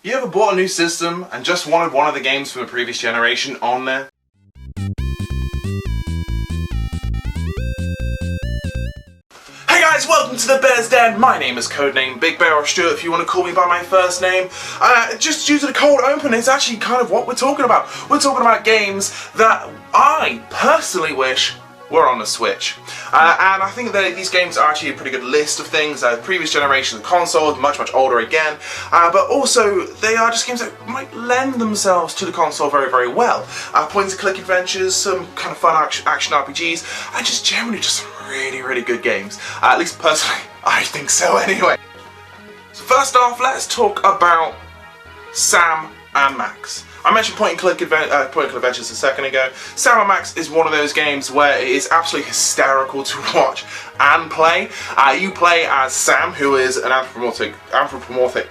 You ever bought a new system and just wanted one of the games from the previous generation on there? Hey guys, welcome to the Bear's Den. My name is codenamebigbear, or Stuart if you want to call me by my first name. Just due to the cold open, it's actually kind of what we're talking about. We're talking about games that I personally wish were on the Switch. And I think that these games are actually a pretty good list of things. Previous generation of consoles, much older again, but also they are just games that might lend themselves to the console very well. Point-and-click adventures, some kind of fun action RPGs, and just generally just some really good games. At least personally, I think so anyway. So first off, let's talk about Sam and Max. I mentioned point-and-click adventures a second ago. Sam and Max is one of those games where it is absolutely hysterical to watch and play. You play as Sam, who is an anthropomorphic,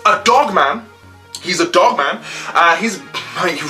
a dog man. He's a dog man. He's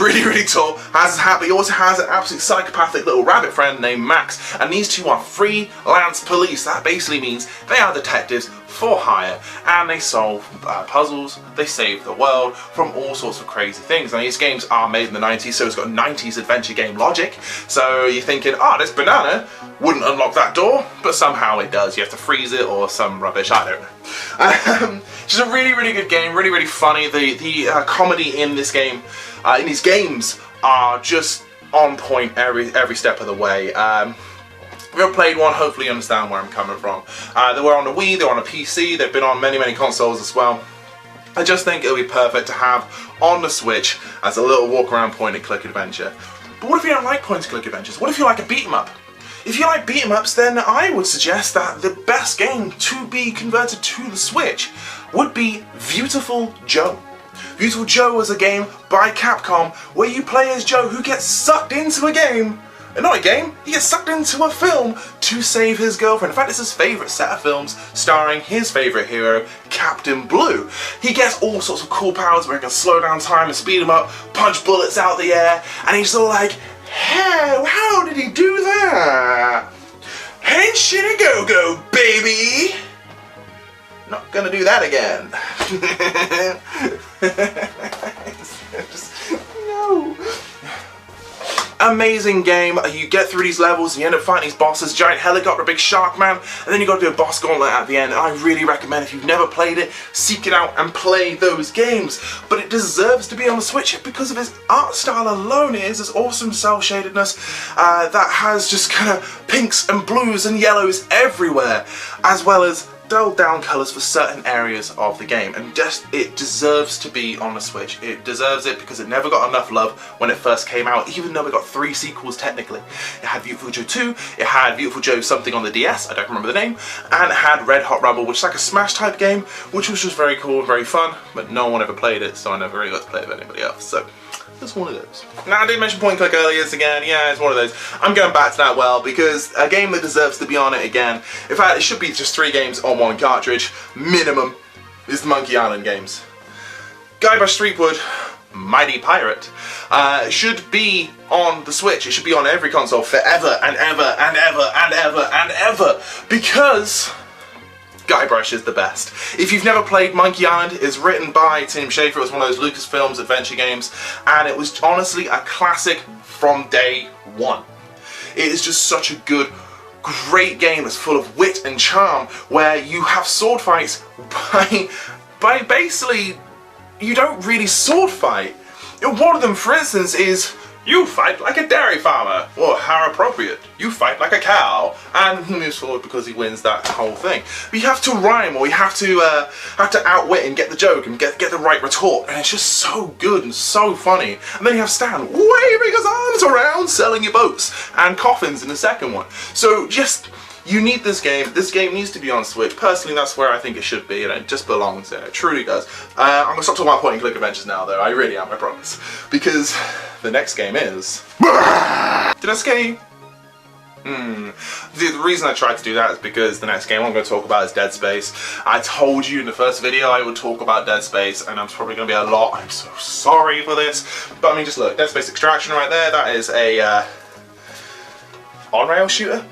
really tall, but he also has an absolute psychopathic little rabbit friend named Max, and these two are freelance police. That basically means they are detectives for hire, and they solve puzzles, they save the world from all sorts of crazy things. And these games are made in the 90s, so it's got 90s adventure game logic. So you're thinking, this banana wouldn't unlock that door, but somehow it does. You have to freeze it or some rubbish, I don't know. Just a really good game, really funny. The comedy in this game, in these games, are just on point every step of the way. If you've ever played one, hopefully you understand where I'm coming from. They were on the Wii, they were on a PC, they've been on many consoles as well. I just think it'll be perfect to have on the Switch as a little walk around point-and-click adventure. But what if you don't like point-and-click adventures? What if you like a beat-em-up? If you like beat-em-ups, then I would suggest that the best game to be converted to the Switch would be Viewtiful Joe. Viewtiful Joe is a game by Capcom where you play as Joe, who gets sucked into a game. Not a game, he gets sucked into a film to save his girlfriend. In fact, it's his favourite set of films starring his favourite hero, Captain Blue. He gets all sorts of cool powers where he can slow down time and speed him up, punch bullets out the air, and he's all like, hey, how did he do that? Henshin a go-go, baby! Not gonna do that again. No. Amazing game. You get through these levels and you end up fighting these bosses, giant helicopter, big shark man, and then you got to do a boss gauntlet at the end. And I really recommend, if you've never played it, seek it out and play those games. But it deserves to be on the Switch because of its art style alone. It is this awesome cel-shadedness that has just kind of pinks and blues and yellows everywhere, as well as dulled down colours for certain areas of the game, and it deserves to be on the Switch. It deserves it because it never got enough love when it first came out, even though it got 3 sequels technically. It had Viewtiful Joe 2, it had Viewtiful Joe something on the DS, I don't remember the name, and it had Red Hot Rumble, which is like a Smash type game, which was just very cool and very fun, but no one ever played it, so I never really got to play it with anybody else. So it's one of those. Now, I did mention point and click earlier again. Yeah, it's one of those. I'm going back to that because a game that deserves to be on it again, in fact it should be just 3 games on 1 cartridge, minimum, is the Monkey Island games. Guy by Streetwood, Mighty Pirate, should be on the Switch. It should be on every console forever and ever, because Guybrush is the best. If you've never played Monkey Island, it's written by Tim Schafer. It was one of those Lucasfilms adventure games, and it was honestly a classic from day one. It is just such a great game that's full of wit and charm, where you have sword fights by basically, you don't really sword fight. One of them, for instance, is you fight like a dairy farmer, or how appropriate, you fight like a cow, and he moves forward because he wins that whole thing. But you have to rhyme, or you have to outwit and get the joke and get the right retort, and it's just so good and so funny. And then you have Stan waving his arms around, selling you boats and coffins in the second one. So you need this game. This game needs to be on Switch. Personally, that's where I think it should be, and it just belongs there. It truly does. I'm going to stop talking about point-and-click adventures now, though. I really am, I promise. Because the next game is... Did I scare you? The reason I tried to do that is because the next game I'm going to talk about is Dead Space. I told you in the first video I would talk about Dead Space, and it's probably going to be a lot. I'm so sorry for this. But I mean, just look, Dead Space Extraction right there, that is a on-rail shooter.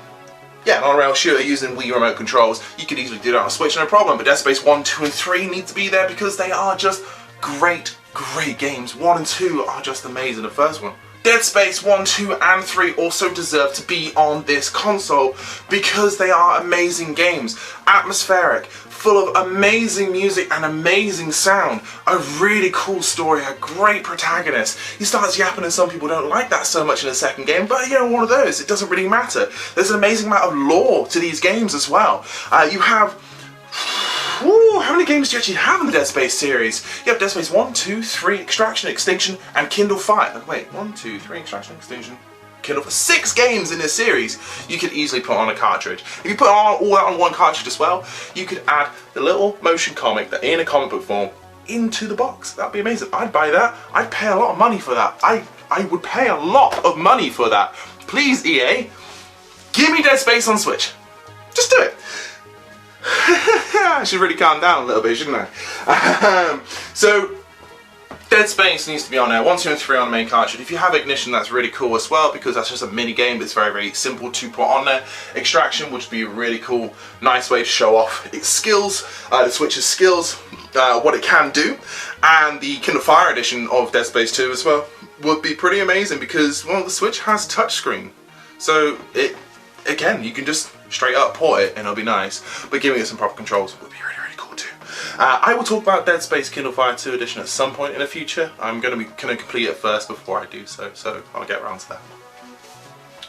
yeah, an on-rail shooter using Wii remote controls. You could easily do that on a Switch, no problem. But Dead Space 1, 2, and 3 need to be there because they are just great games. 1 and 2 are just amazing. The first one. Dead Space 1, 2, and 3 also deserve to be on this console because they are amazing games. Atmospheric, full of amazing music and amazing sound. A really cool story, a great protagonist. He starts yapping and some people don't like that so much in the second game, but you know, one of those, it doesn't really matter. There's an amazing amount of lore to these games as well. You have... Ooh, how many games do you actually have in the Dead Space series? You have Dead Space 1, 2, 3, Extraction, Extinction, and Kindle Fire. Oh, wait, 1, 2, 3, Extraction, Extinction, Kindle Fire. 6 games in this series you could easily put on a cartridge. If you put all that on one cartridge as well, you could add the little motion comic that in a comic book form into the box. That'd be amazing. I'd buy that. I'd pay a lot of money for that. I would pay a lot of money for that. Please, EA, give me Dead Space on Switch. Just do it. I should really calm down a little bit, shouldn't I? So, Dead Space needs to be on there. 1, 2, and 3 on the main cartridge. If you have Ignition, that's really cool as well because that's just a mini game. It's very simple to put on there. Extraction would be a really cool, nice way to show off its skills, the Switch's skills, what it can do. And the Kindle Fire edition of Dead Space 2 as well would be pretty amazing because, well, the Switch has touchscreen. So, again, you can just straight up port it and it'll be nice, but giving it some proper controls would be really cool too. I will talk about Dead Space Kindle Fire 2 edition at some point in the future. I'm going to complete it first before I do so I'll get around to that.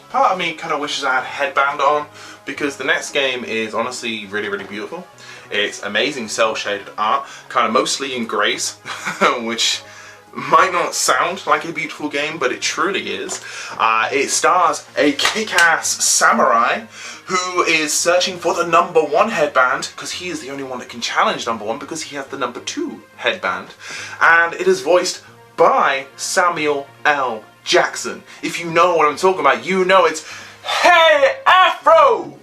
Part of me kind of wishes I had a headband on because the next game is honestly really beautiful. It's amazing cel-shaded art, kind of mostly in greys, which might not sound like a beautiful game, but it truly is. It stars a kick-ass samurai who is searching for the #1 headband because he is the only one that can challenge #1 because he has the #2 headband. And it is voiced by Samuel L. Jackson. If you know what I'm talking about, you know it's Hey Afro!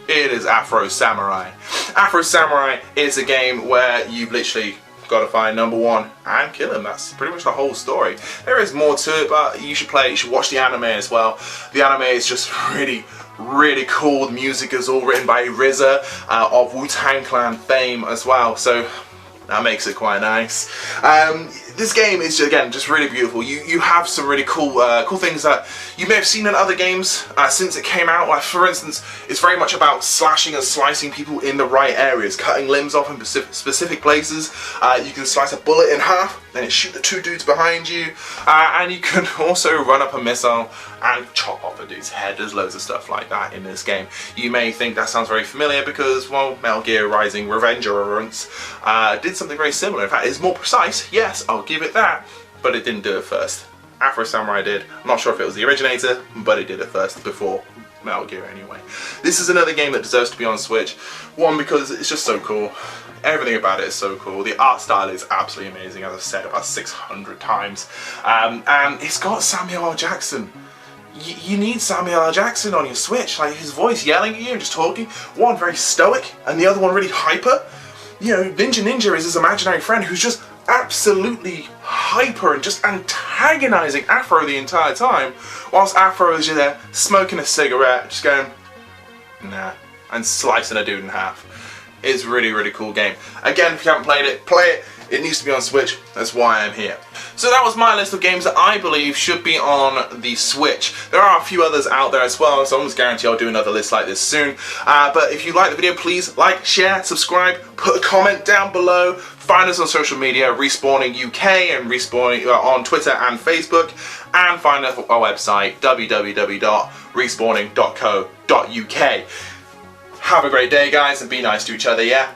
It is Afro Samurai. Afro Samurai is a game where you've literally got to find #1 and kill him. That's pretty much the whole story. There is more to it, but you should play it. You should watch the anime as well. The anime is just really cool. The music is all written by RZA of Wu-Tang Clan fame as well, so that makes it quite nice. This game is, again, just really beautiful. You have some really cool things that you may have seen in other games since it came out. Like, for instance, it's very much about slashing and slicing people in the right areas, cutting limbs off in specific places. You can slice a bullet in half, then it shoot the 2 dudes behind you, and you can also run up a missile and chop off a dude's head. There's loads of stuff like that in this game. You may think that sounds very familiar because, well, Metal Gear Rising Revengeance did something very similar. In fact, it's more precise, yes, I'll give it that, but it didn't do it first. Afro Samurai did. I'm not sure if it was the originator, but it did it first before Metal Gear anyway. This is another game that deserves to be on Switch. One, because it's just so cool. Everything about it is so cool. The art style is absolutely amazing, as I've said about 600 times. And it's got Samuel L. Jackson. You need Samuel L. Jackson on your Switch. Like, his voice yelling at you and just talking. One very stoic, and the other one really hyper. You know, Ninja is his imaginary friend who's just absolutely hyper and just antagonizing Afro the entire time, whilst Afro is just there smoking a cigarette, just going, nah, and slicing a dude in half. It's a really cool game. Again, if you haven't played it, play it. It needs to be on Switch. That's why I'm here. So that was my list of games that I believe should be on the Switch. There are a few others out there as well, so I almost guarantee I'll do another list like this soon. But if you like the video, please like, share, subscribe, put a comment down below. Find us on social media, Respawning UK and Respawning on Twitter and Facebook. And find us on our website, www.respawning.co.uk. Have a great day, guys, and be nice to each other, yeah?